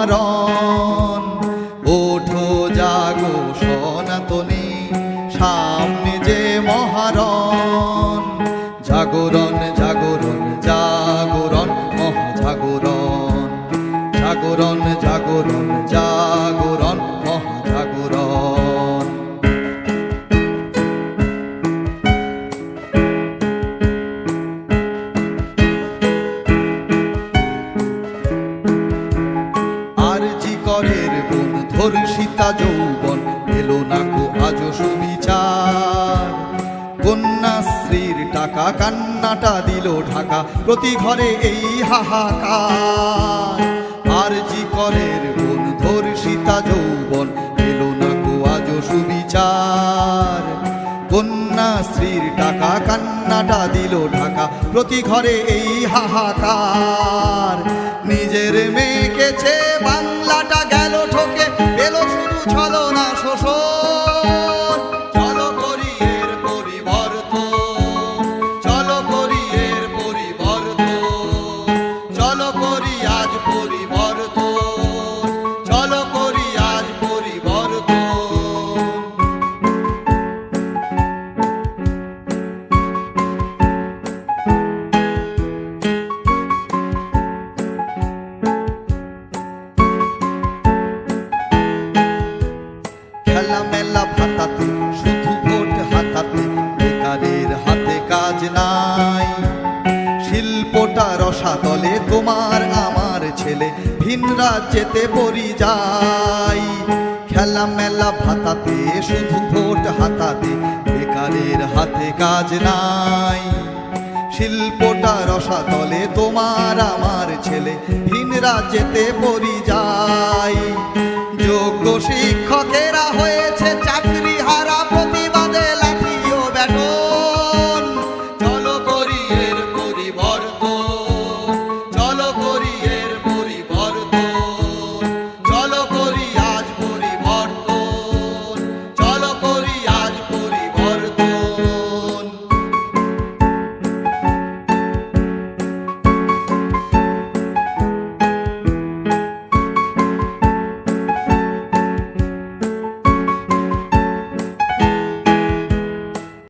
মহারণ। ওঠো জাগো সনাতনী, সামনে যে মহারণ। জাগরণ জাগরণ জাগরণ মহাজাগরণ, জাগরণ জাগরণ জাগরণ মহাজাগরণ। আরজি করের বন ধর্ষিতা যৌবন, এলো না কো আজও সুবিচার। কন্যাশ্রীর টাকা কান্নাটা দিল ঢাকা, প্রতি ঘরে এই হাহাকার। আরজি করের বন ধর্ষিতা যৌবন, এলো না কো আজও সুবিচার। কন্যাশ্রীর টাকা কান্নাটা দিল ঢাকা, প্রতি ঘরে এই হাহাকার। নিজের মেয়েকে ছে বাংলাটা গেল ঠকে, পেল শুধু ছলনা শোষণ। চলো করি এর পরিবর্তন, চলো করি এর পরিবর্তন, চলো করি আজ পরিবর্তন, চলো করি আজ পরিবর্তন। খেলা মেলা ভাতাতে, শুধু ভোট হাতাতে, বেকারের হাতে কাজ নাই। শিল্পটা রসাতলে, তোমার আমার ছেলে ভিন রাজ্যেতে পরি যায়। খেলা মেলা ভাতাতে, শুধু ভোট হাতাতে, বেকারের হাতে কাজ নাই। শিল্পটা রসাতলে, তোমার আমার ছেলে ভিন রাজ্যেতে পরি যায়। যোগ্য শিক্ষকেরা হয়েছে চাকরি